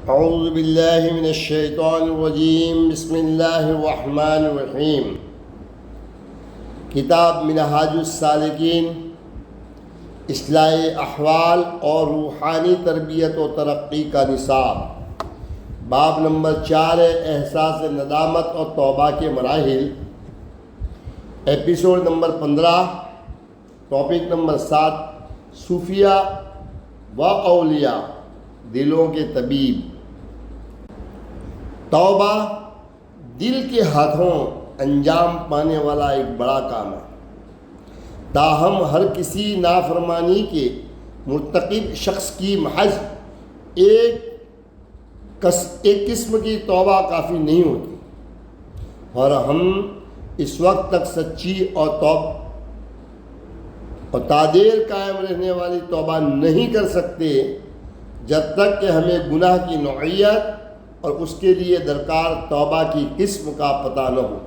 اعوذ باللہ من الشیطان الرجیم بسم اللہ الرحمن الرحیم۔ کتاب منہاج السالکین، اصلاح احوال اور روحانی تربیت و ترقی کا نصاب، باب نمبر 4 ہے احساس ندامت اور توبہ کے مراحل، ایپیسوڈ نمبر 15، ٹاپک نمبر 7، صوفیہ و اولیاء، دلوں کے طبیب۔ توبہ دل کے ہاتھوں انجام پانے والا ایک بڑا کام ہے، تاہم ہر کسی نافرمانی کے مرتکب شخص کی محض ایک قسم کی توبہ کافی نہیں ہوتی، اور ہم اس وقت تک سچی اور تادیر قائم رہنے والی توبہ نہیں کر سکتے جب تک کہ ہمیں گناہ کی نوعیت اور اس کے لیے درکار توبہ کی قسم کا پتہ نہ ہو۔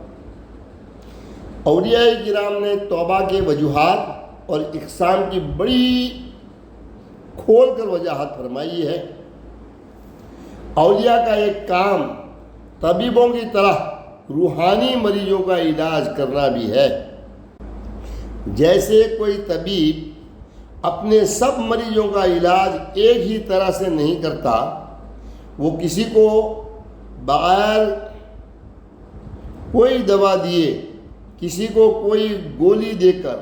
اولیاء کرام نے توبہ کے وجوہات اور اقسام کی بڑی کھول کر وضاحت فرمائی ہے۔ اولیاء کا ایک کام طبیبوں کی طرح روحانی مریضوں کا علاج کرنا بھی ہے۔ جیسے کوئی طبیب اپنے سب مریضوں کا علاج ایک ہی طرح سے نہیں کرتا، وہ کسی کو بغیر کوئی دوا دیے، کسی کو کوئی گولی دے کر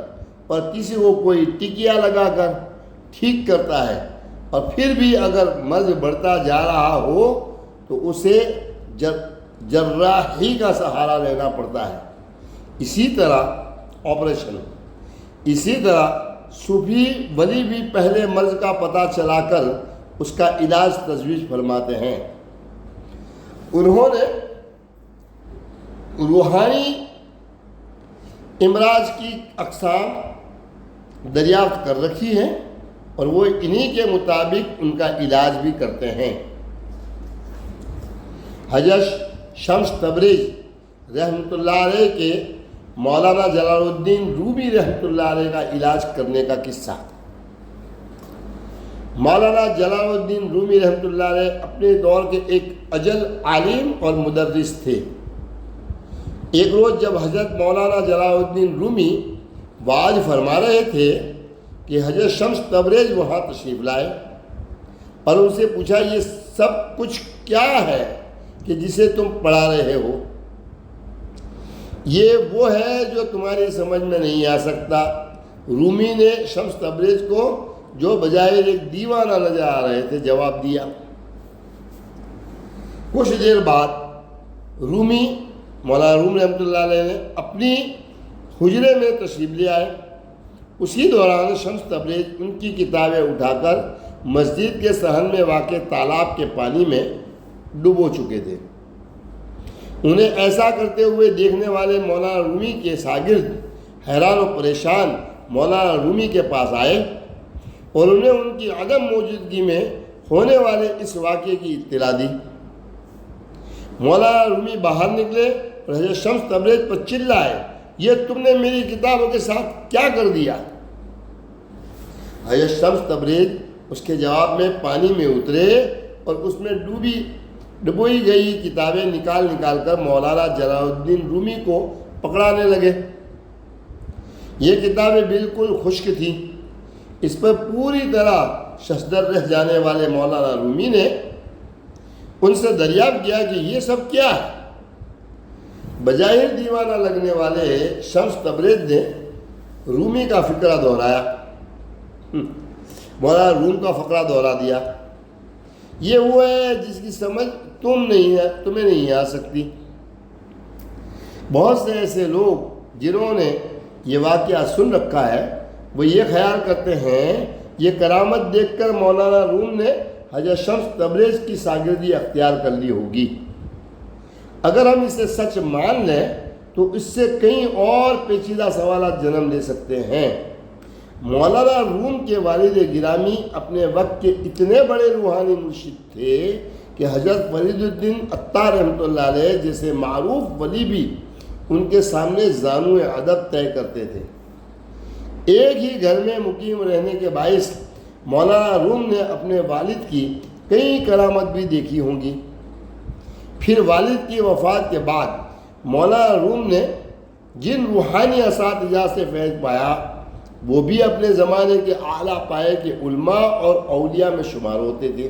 اور کسی کو کوئی ٹکیا لگا کر ٹھیک کرتا ہے، اور پھر بھی اگر مرض بڑھتا جا رہا ہو تو اسے جراحی کا سہارا لینا پڑتا ہے۔ اسی طرح صوفی ولی بھی پہلے مرض کا پتہ چلا کر اس کا علاج تجویز فرماتے ہیں۔ انہوں نے روحانی امراض کی اقسام دریافت کر رکھی ہیں، اور وہ انہی کے مطابق ان کا علاج بھی کرتے ہیں۔ حضرت شمس تبریز رحمۃ اللہ علیہ کے مولانا جلال الدین رومی رحمۃ اللہ علیہ کا علاج کرنے کا قصہ۔ مولانا جلال الدین رومی رحمۃ اللہ علیہ اپنے دور کے ایک اجل عالم اور مدرس تھے۔ ایک روز جب حضرت مولانا جلال الدین رومی وعظ فرما رہے تھے کہ حضرت شمس تبریز وہاں تشریف لائے، اور ان سے پوچھا، یہ سب کچھ کیا ہے کہ جسے تم پڑھا رہے ہو؟ یہ وہ ہے جو تمہاری سمجھ میں نہیں آ سکتا۔ رومی نے شمس تبریز کو جو بظاہر ایک دیوانہ نظر آ رہے تھے جواب دیا۔ کچھ دیر بعد مولانا روم رحمۃ اللہ علیہ نے اپنی حجرے میں تشریف لے آئے۔ اسی دوران شمس تبریز ان کی کتابیں اٹھا کر مسجد کے صحن میں واقع تالاب کے پانی میں ڈبو چکے تھے۔ انہیں ایسا کرتے ہوئے دیکھنے والے مولانا رومی کے شاگرد حیران و پریشان مولانا رومی کے پاس آئے اور انہیں ان کی عدم موجودگی میں ہونے والے اس واقعے کی اطلاع دی۔ مولانا رومی باہر نکلے اور حضرت شمس تبریز پر چلائے، یہ تم نے میری کتابوں کے ساتھ کیا کر دیا؟ حضرت شمس تبریز اس کے جواب میں پانی میں اترے اور اس میں ڈبوئی گئی کتابیں نکال کر مولانا جلال الدین رومی کو پکڑانے لگے۔ یہ کتابیں بالکل خشک تھیں۔ اس پر پوری طرح ششدر رہ جانے والے مولانا رومی نے ان سے دریافت کیا کہ یہ سب کیا ہے؟ بظاہر دیوانہ لگنے والے شمس تبریز نے رومی کا فقرہ دہرایا، مولانا روم کا فقرہ دہرا دیا، یہ وہ ہے جس کی سمجھ تمہیں نہیں آ سکتی۔ بہت سے ایسے لوگ جنہوں نے یہ واقعہ سن رکھا ہے، وہ یہ خیال کرتے ہیں یہ کرامت دیکھ کر مولانا روم نے حضرت شمس تبریز کی شاگردی اختیار کر لی ہوگی۔ اگر ہم اسے سچ مان لیں تو اس سے کئی اور پیچیدہ سوالات جنم لے سکتے ہیں۔ مولانا روم کے والد گرامی اپنے وقت کے اتنے بڑے روحانی مرشد تھے کہ حضرت فرید الدین عطار رحمۃ اللہ علیہ جیسے معروف ولی بھی ان کے سامنے زانو ادب طے کرتے تھے۔ ایک ہی گھر میں مقیم رہنے کے باعث مولانا روم نے اپنے والد کی کئی کرامت بھی دیکھی ہوں گی۔ پھر والد کی وفات کے بعد مولانا روم نے جن روحانی اساتذہ سے فیض پایا وہ بھی اپنے زمانے کے اعلیٰ پائے کے علماء اور اولیاء میں شمار ہوتے تھے۔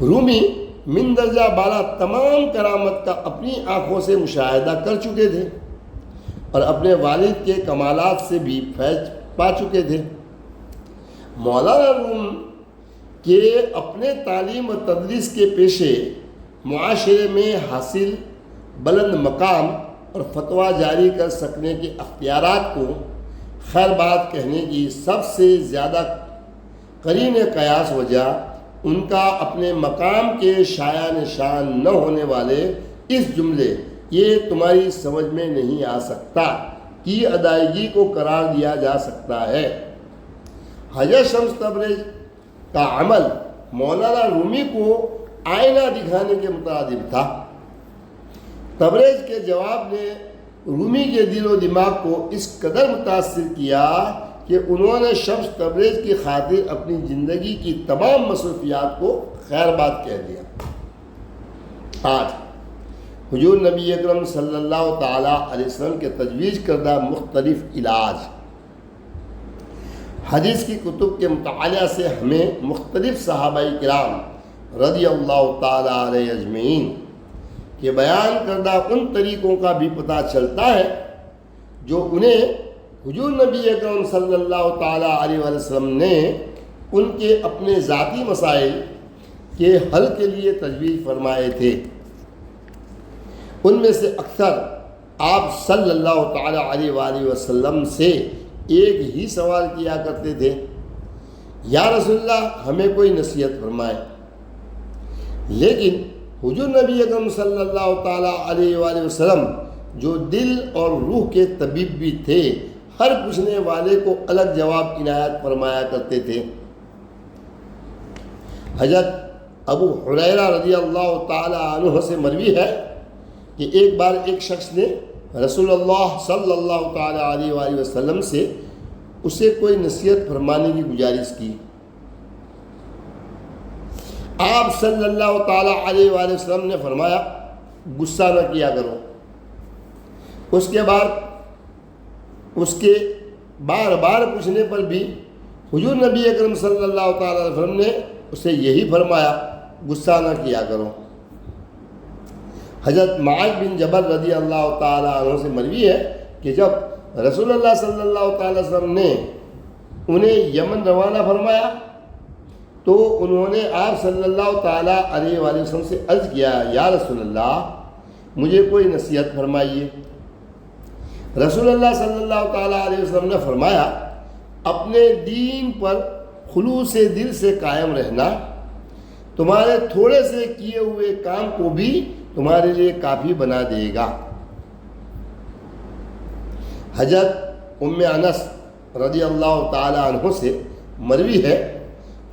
رومی مندرجہ بالا تمام کرامت کا اپنی آنکھوں سے مشاہدہ کر چکے تھے اور اپنے والد کے کمالات سے بھی فیض پا چکے تھے۔ مولانا روم کے اپنے تعلیم و تدریس کے پیشے معاشرے میں حاصل بلند مقام اور فتویٰ جاری کر سکنے کے اختیارات کو خیر بات کہنے کی سب سے زیادہ قرین قیاس وجہ ان کا اپنے مقام کے شایع نشان نہ ہونے والے اس جملے یہ تمہاری سمجھ میں نہیں آ سکتا کی ادائیگی کو قرار دیا جا سکتا ہے۔ حضرت شمس تبریز کا عمل مولانا رومی کو آئینہ دکھانے کے مترادف تھا۔ تبریز کے جواب نے رومی کے دل و دماغ کو اس قدر متاثر کیا کہ انہوں نے شمس تبریز کی خاطر اپنی زندگی کی تمام مصروفیات کو خیر بات کہہ دیا۔ آج حضور نبی اکرم صلی اللہ تعالیٰ علیہ وسلم کے تجویز کردہ مختلف علاج حدیث کی کتب کے مطالعہ سے ہمیں مختلف صحابہ کرام رضی اللہ تعالیٰ علیہ اجمعین کے بیان کردہ ان طریقوں کا بھی پتہ چلتا ہے جو انہیں حضور نبی اکرم صلی اللہ تعالیٰ علیہ وسلم نے ان کے اپنے ذاتی مسائل کے حل کے لیے تجویز فرمائے تھے۔ ان میں سے اکثر آپ صلی اللہ تعالیٰ علیہ وآلہ وسلم سے ایک ہی سوال کیا کرتے تھے، یا رسول اللہ ہمیں کوئی نصیحت فرمائے۔ لیکن حضور نبی اکرم صلی اللہ تعالیٰ علیہ وآلہ وسلم جو دل اور روح کے طبیب بھی تھے، ہر پوچھنے والے کو الگ جواب عنایت فرمایا کرتے تھے۔ حضرت ابو ہریرہ رضی اللہ تعالیٰ عنہ سے مروی ہے کہ ایک بار ایک شخص نے رسول اللہ صلی اللہ تعالیٰ علیہ وآلہ وسلم سے اسے کوئی نصیحت فرمانے کی گزارش کی۔ آپ صلی اللہ تعالیٰ علیہ وآلہ وسلم نے فرمایا غصہ نہ کیا کرو۔ اس کے بار بار پوچھنے پر بھی حضور نبی اکرم صلی اللہ تعالیٰ علیہ وسلم نے اسے یہی فرمایا غصہ نہ کیا کرو۔ حضرت معاذ بن جبل رضی اللہ تعالیٰ عنہ سے مروی ہے کہ جب رسول اللہ صلی اللہ تعالیٰ علیہ وسلم نے انہیں یمن روانہ فرمایا تو انہوں نے آپ صلی اللہ تعالیٰ علیہ وآلہ وسلم سے عرض کیا، یا رسول اللہ مجھے کوئی نصیحت فرمائیے۔ رسول اللہ صلی اللہ تعالیٰ علیہ وسلم نے فرمایا، اپنے دین پر خلوص دل سے قائم رہنا تمہارے تھوڑے سے کیے ہوئے کام کو بھی تمہارے لیے کافی بنا دے گا۔ حضرت ام انس رضی اللہ تعالیٰ عنہ سے مروی ہے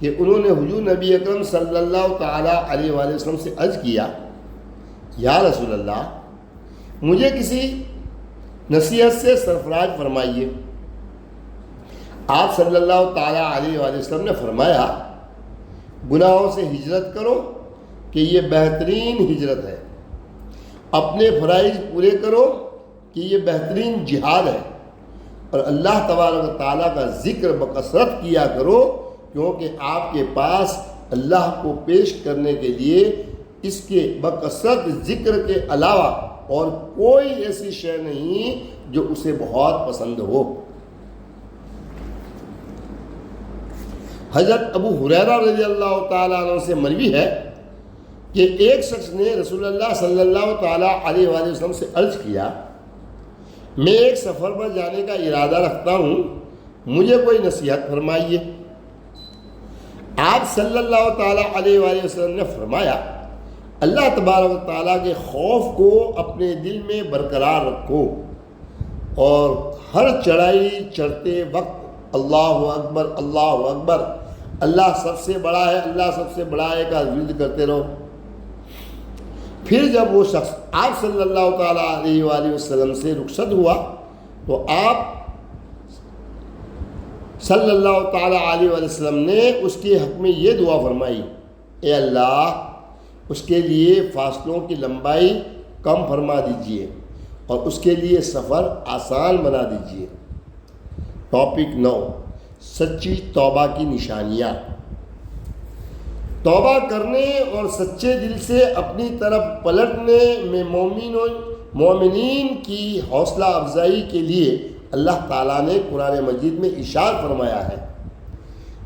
کہ انہوں نے حضور نبی اکرم صلی اللہ تعالیٰ علیہ وآلہ وسلم سے عرض کیا، یا رسول اللہ مجھے کسی نصیحت سے سرفراز فرمائیے۔ آپ صلی اللہ تعالیٰ علیہ وآلہ وسلم نے فرمایا، گناہوں سے ہجرت کرو کہ یہ بہترین ہجرت ہے، اپنے فرائض پورے کرو کہ یہ بہترین جہاد ہے، اور اللہ تبارک و تعالیٰ کا ذکر بکثرت کیا کرو کیونکہ آپ کے پاس اللہ کو پیش کرنے کے لیے اس کے بکثرت ذکر کے علاوہ اور کوئی ایسی شے نہیں جو اسے بہت پسند ہو۔ حضرت ابو ہریرہ رضی اللہ تعالیٰ عنہ سے مروی ہے کہ ایک شخص نے رسول اللہ صلی اللہ تعالیٰ علیہ وآلہ وسلم سے عرض کیا، میں ایک سفر پر جانے کا ارادہ رکھتا ہوں، مجھے کوئی نصیحت فرمائیے۔ آپ صلی اللہ تعالیٰ علیہ وآلہ وسلم نے فرمایا، اللہ تبارک و تعالیٰ کے خوف کو اپنے دل میں برقرار رکھو اور ہر چڑھائی چڑھتے وقت اللہ اکبر اللہ اکبر، اللہ سب سے بڑا ہے، اللہ سب سے بڑا ہے کا ورد کرتے رہو۔ پھر جب وہ شخص آپ صلی اللہ تعالیٰ علیہ وآلہ وسلم سے رخصت ہوا تو آپ صلی اللہ تعالیٰ علیہ وسلم نے اس کے حق میں یہ دعا فرمائی، اے اللہ اس کے لیے فاصلوں کی لمبائی کم فرما دیجئے اور اس کے لیے سفر آسان بنا دیجئے۔ ٹاپک 9، سچی توبہ کی نشانیاں۔ توبہ کرنے اور سچے دل سے اپنی طرف پلٹنے میں مومنین کی حوصلہ افزائی کے لیے اللہ تعالیٰ نے قرآن مجید میں ارشاد فرمایا ہے،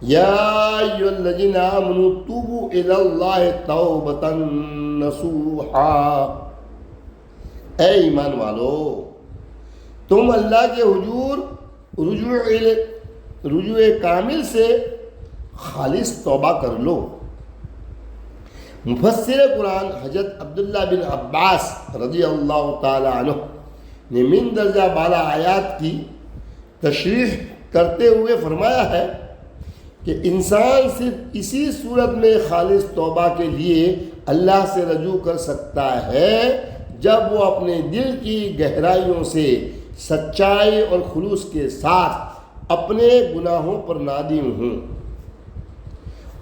یا ایھا الذین آمنوا توبوا الی اللہ توبۃ نصوحا، اے ایمان والو تم اللہ کے حضور رجوع کامل سے خالص توبہ کر لو۔ مفسر قرآن حضرت عبداللہ بن عباس رضی اللہ تعالی عنہ نے من درجہ بالا آیات کی تشریح کرتے ہوئے فرمایا ہے کہ انسان صرف اسی صورت میں خالص توبہ کے لیے اللہ سے رجوع کر سکتا ہے جب وہ اپنے دل کی گہرائیوں سے سچائی اور خلوص کے ساتھ اپنے گناہوں پر نادم ہوں۔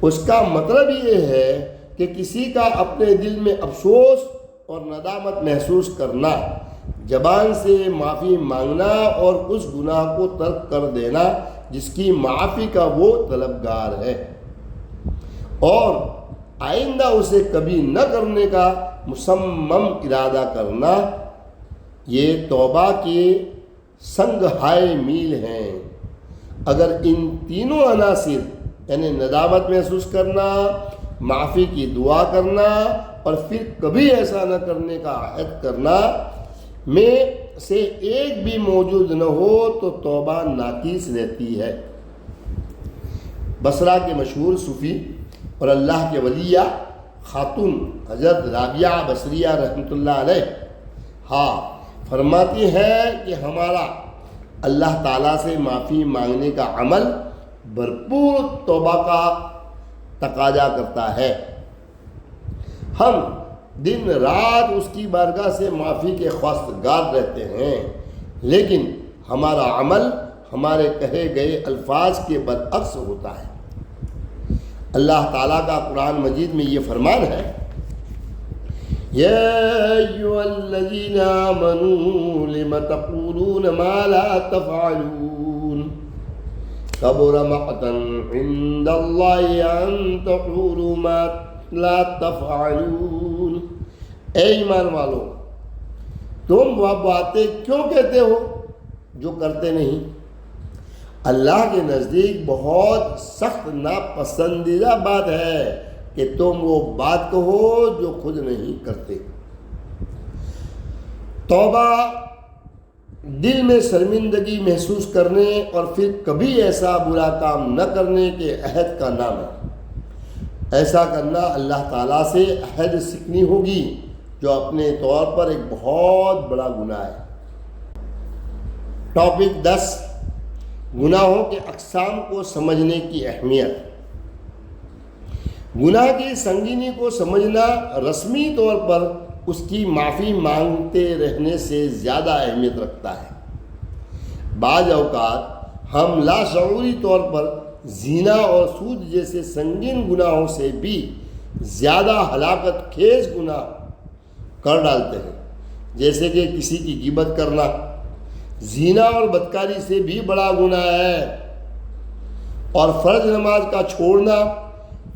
اس کا مطلب یہ ہے کہ کسی کا اپنے دل میں افسوس اور ندامت محسوس کرنا، زبان سے معافی مانگنا اور اس گناہ کو ترک کر دینا جس کی معافی کا وہ طلبگار ہے، اور آئندہ اسے کبھی نہ کرنے کا مصمم ارادہ کرنا، یہ توبہ کے سنگھائے میل ہیں۔ اگر ان تینوں عناصر یعنی ندامت محسوس کرنا، معافی کی دعا کرنا اور پھر کبھی ایسا نہ کرنے کا عہد کرنا میں سے ایک بھی موجود نہ ہو تو توبہ ناقص رہتی ہے۔ بصرہ کے مشہور صوفی اور اللہ کے ولیہ خاتون حضرت رابعہ بصریہ رحمۃ اللہ علیہ فرماتی ہے کہ ہمارا اللہ تعالیٰ سے معافی مانگنے کا عمل بھرپور توبہ کا تقاضا کرتا ہے۔ ہم دن رات اس کی بارگاہ سے معافی کے خواستگار رہتے ہیں، لیکن ہمارا عمل ہمارے کہے گئے الفاظ کے برعکس ہوتا ہے۔ اللہ تعالیٰ کا قرآن مجید میں یہ فرمان ہے، یا ایھا الذین آمنوا لم تقولون ما لا تفعلون کبر مقتا عند اللہ ان تقولوا ما لا تفعلون، اے ایمان والو تم وہ باتیں کیوں کہتے ہو جو کرتے نہیں؟ اللہ کے نزدیک بہت سخت ناپسندیدہ بات ہے کہ تم وہ بات کہو جو خود نہیں کرتے۔ توبہ دل میں شرمندگی محسوس کرنے اور پھر کبھی ایسا برا کام نہ کرنے کے عہد کا نام ہے۔ ایسا کرنا اللہ تعالیٰ سے عہد سکنی ہوگی جو اپنے طور پر ایک بہت بڑا گناہ ہے۔ ٹاپک 10، گناہوں کے اقسام کو سمجھنے کی اہمیت۔ گناہ کی سنگینی کو سمجھنا رسمی طور پر اس کی معافی مانگتے رہنے سے زیادہ اہمیت رکھتا ہے۔ بعض اوقات ہم لاشعوری طور پر زنا اور سود جیسے سنگین گناہوں سے بھی زیادہ ہلاکت خیز گناہ کر ڈالتے ہیں، جیسے کہ کسی کی غیبت کرنا۔ زنا اور بدکاری سے بھی بڑا گناہ ہے، اور فرض نماز کا چھوڑنا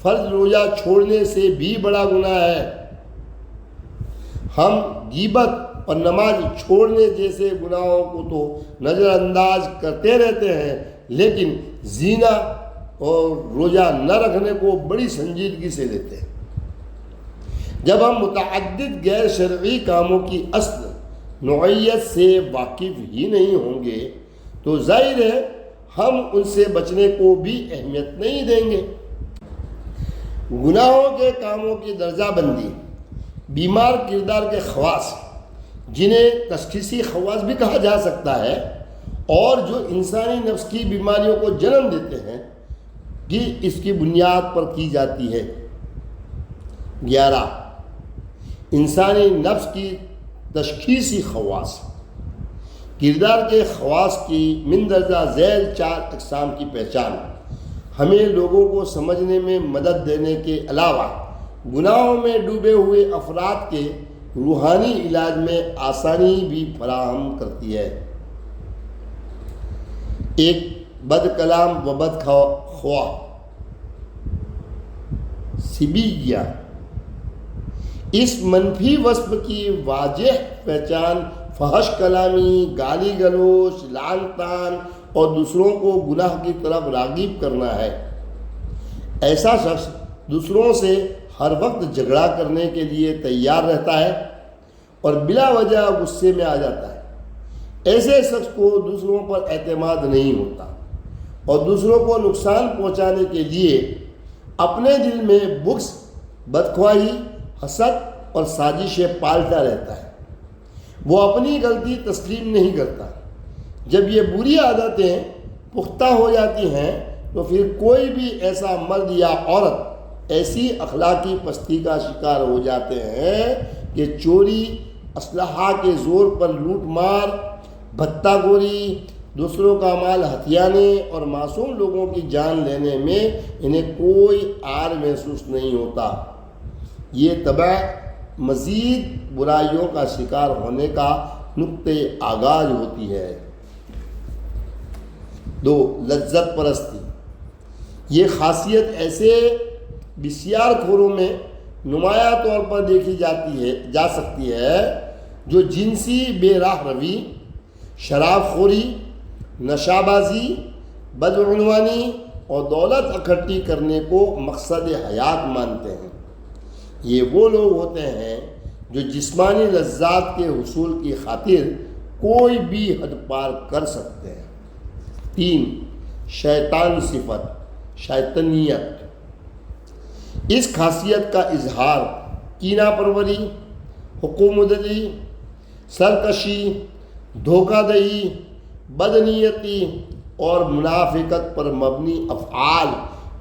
فرض روزہ چھوڑنے سے بھی بڑا گناہ ہے۔ ہم غیبت اور نماز چھوڑنے جیسے گناہوں کو تو نظر انداز کرتے رہتے ہیں، لیکن زنا اور روزہ نہ رکھنے کو بڑی سنجیدگی سے لیتے ہیں۔ جب ہم متعدد غیر شرعی کاموں کی اصل نوعیت سے واقف ہی نہیں ہوں گے تو ظاہر ہے ہم ان سے بچنے کو بھی اہمیت نہیں دیں گے۔ گناہوں کے کاموں کی درجہ بندی، بیمار کردار کے خواص جنہیں تشخیصی خواص بھی کہا جا سکتا ہے اور جو انسانی نفس کی بیماریوں کو جنم دیتے ہیں کہ اس کی بنیاد پر کی جاتی ہے۔ 11، انسانی نفس کی تشخیصی خواص۔ کردار کے خواص کی مندرجہ ذیل 4 اقسام کی پہچان ہمیں لوگوں کو سمجھنے میں مدد دینے کے علاوہ گناہوں میں ڈوبے ہوئے افراد کے روحانی علاج میں آسانی بھی فراہم کرتی ہے۔ ایک بد کلام و بد خواہ سبیہ، اس منفی وصف کی واضح پہچان فحش کلامی، گالی گلوچ، لعن طعن اور دوسروں کو گناہ کی طرف راغب کرنا ہے۔ ایسا شخص دوسروں سے ہر وقت جھگڑا کرنے کے لیے تیار رہتا ہے اور بلا وجہ غصے میں آ جاتا ہے۔ ایسے شخص کو دوسروں پر اعتماد نہیں ہوتا اور دوسروں کو نقصان پہنچانے کے لیے اپنے دل میں بغض، بدخواہی، حسد اور سازشیں پالتا رہتا ہے۔ وہ اپنی غلطی تسلیم نہیں کرتا۔ جب یہ بری عادتیں پختہ ہو جاتی ہیں تو پھر کوئی بھی ایسا مرد یا عورت ایسی اخلاقی پستی کا شکار ہو جاتے ہیں کہ چوری، اسلحہ کے زور پر لوٹ مار، بھتہ گوری، دوسروں کا مال ہتھیانے اور معصوم لوگوں کی جان لینے میں انہیں کوئی عار محسوس نہیں ہوتا۔ یہ طبع مزید برائیوں کا شکار ہونے کا نقطۂ آغاز ہوتی ہے۔ 2. لذت پرستی، یہ خاصیت ایسے بسیار خوروں میں نمایاں طور پر دیکھی جا سکتی ہے جو جنسی بے راہ روی، شراب خوری، نشہ بازی، بدعنوانی اور دولت اکٹھی کرنے کو مقصد حیات مانتے ہیں۔ یہ وہ لوگ ہوتے ہیں جو جسمانی لذات کے حصول کی خاطر کوئی بھی حد پار کر سکتے ہیں۔ 3. شیطان صفت، شیطنیت، اس خاصیت کا اظہار کینہ پروری، حکومتی، سرکشی، دھوکہ دہی، بدنیتی اور منافقت پر مبنی افعال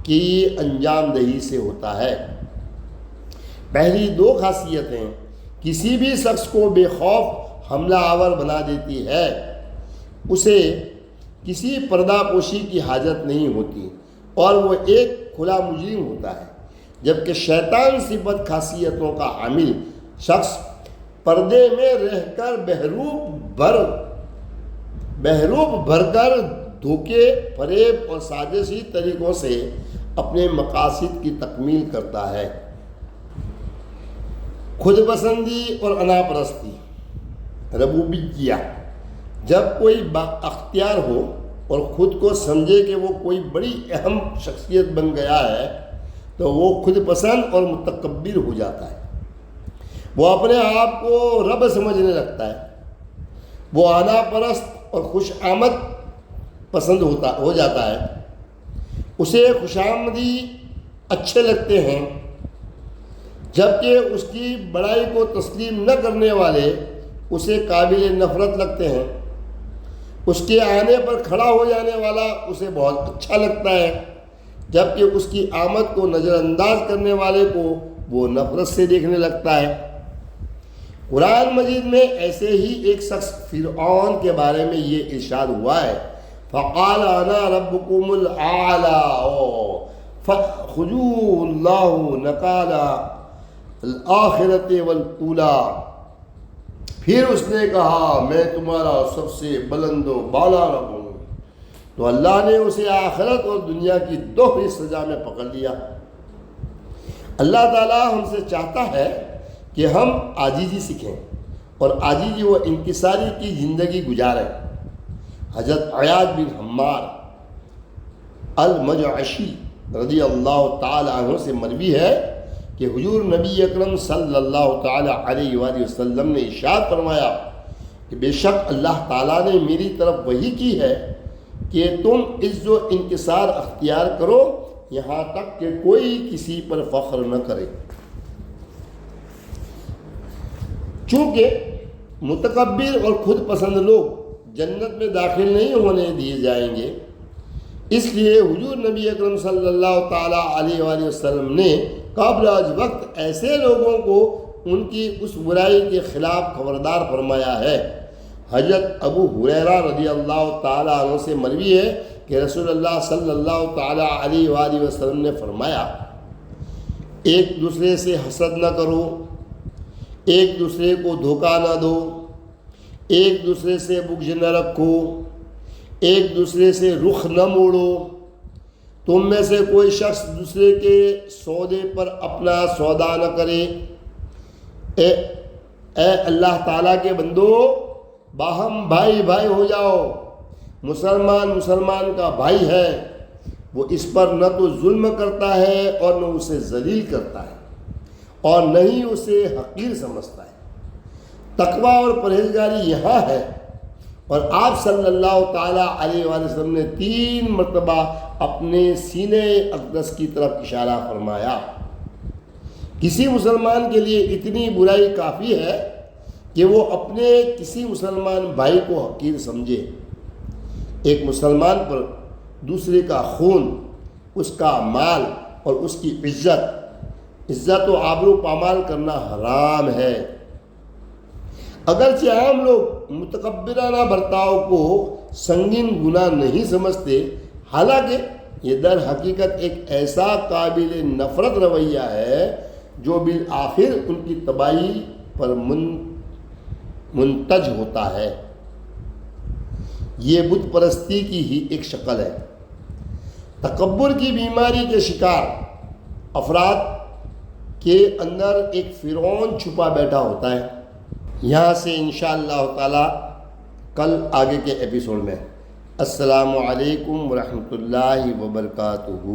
کی انجام دہی سے ہوتا ہے۔ پہلی 2 خاصیتیں کسی بھی شخص کو بے خوف حملہ آور بنا دیتی ہے۔ اسے کسی پردہ پوشی کی حاجت نہیں ہوتی اور وہ ایک کھلا مجرم ہوتا ہے، جبکہ شیطان صفت خاصیتوں کا حامل شخص پردے میں رہ کر بحروب بھر کر دھوکے، فریب اور سازشی طریقوں سے اپنے مقاصد کی تکمیل کرتا ہے۔ خود پسندی اور انا پرستی، ربوبیہ، جب کوئی با اختیار ہو اور خود کو سمجھے کہ وہ کوئی بڑی اہم شخصیت بن گیا ہے تو وہ خود پسند اور متکبر ہو جاتا ہے۔ وہ اپنے آپ کو رب سمجھنے لگتا ہے۔ وہ انا پرست اور خوش آمد پسند ہو جاتا ہے۔ اسے خوش آمدی اچھے لگتے ہیں، جبکہ اس کی بڑائی کو تسلیم نہ کرنے والے اسے قابل نفرت لگتے ہیں۔ اس کے آنے پر کھڑا ہو جانے والا اسے بہت اچھا لگتا ہے، جبکہ اس کی آمد کو نظر انداز کرنے والے کو وہ نفرت سے دیکھنے لگتا ہے۔ قرآن مجید میں ایسے ہی ایک شخص فرعون کے بارے میں یہ ارشاد ہوا ہے، فقال انا ربکم الاعلی فخذوا اللہ نکال الآخرۃ والاولی، پھر اس نے کہا میں تمہارا سب سے بلند و بالا رب ہوں، تو اللہ نے اسے آخرت اور دنیا کی دوہری سزا میں پکڑ لیا۔ اللہ تعالیٰ ہم سے چاہتا ہے کہ ہم عاجزی سیکھیں اور عاجزی و انکساری کی زندگی گزاریں۔ حضرت عیاض بن حمار المجعشی رضی اللہ تعالی عنہ سے مروی ہے کہ حضور نبی اکرم صلی اللہ تعالی علیہ وآلہ وسلم نے ارشاد فرمایا کہ بے شک اللہ تعالیٰ نے میری طرف وحی کی ہے کہ تم عز و انکسار اختیار کرو یہاں تک کہ کوئی کسی پر فخر نہ کرے۔ چونکہ متکبر اور خود پسند لوگ جنت میں داخل نہیں ہونے دیے جائیں گے، اس لیے حضور نبی اکرم صلی اللہ تعالیٰ علیہ وآلہ وسلم نے قبل از وقت ایسے لوگوں کو ان کی اس برائی کے خلاف خبردار فرمایا ہے۔ حضرت ابو ہریرہ رضی اللہ تعالیٰ عنہ سے مروی ہے کہ رسول اللہ صلی اللہ تعالیٰ علیہ وآلہ وسلم نے فرمایا، ایک دوسرے سے حسد نہ کرو، ایک دوسرے کو دھوکہ نہ دو، ایک دوسرے سے بغض نہ رکھو، ایک دوسرے سے رخ نہ موڑو، تم میں سے کوئی شخص دوسرے کے سودے پر اپنا سودا نہ کرے۔ اے اللہ تعالیٰ کے بندو، باہم بھائی بھائی ہو جاؤ۔ مسلمان کا بھائی ہے، وہ اس پر نہ تو ظلم کرتا ہے اور نہ اسے ذلیل کرتا ہے اور نہ ہی اسے حقیر سمجھتا ہے۔ تقویٰ اور پرہیزگاری یہاں ہے۔ اور آپ صلی اللہ تعالیٰ علیہ وآلہ وسلم نے 3 مرتبہ اپنے سینے اقدس کی طرف اشارہ فرمایا۔ کسی مسلمان کے لیے اتنی برائی کافی ہے کہ وہ اپنے کسی مسلمان بھائی کو حقیر سمجھے۔ ایک مسلمان پر دوسرے کا خون، اس کا مال اور اس کی عزت و آبرو پامال کرنا حرام ہے۔ اگرچہ عام لوگ متکبرانہ برتاؤ کو سنگین گناہ نہیں سمجھتے، حالانکہ یہ در حقیقت ایک ایسا قابل نفرت رویہ ہے جو بالآخر ان کی تباہی پر منتج ہوتا ہے۔ یہ بت پرستی کی ہی ایک شکل ہے۔ تکبر کی بیماری کے شکار افراد کے اندر ایک فرعون چھپا بیٹھا ہوتا ہے۔ یہاں سے انشاءاللہ تعالی کل آگے کے ایپیسوڈ میں۔ السلام علیکم ورحمۃ اللہ وبرکاتہ۔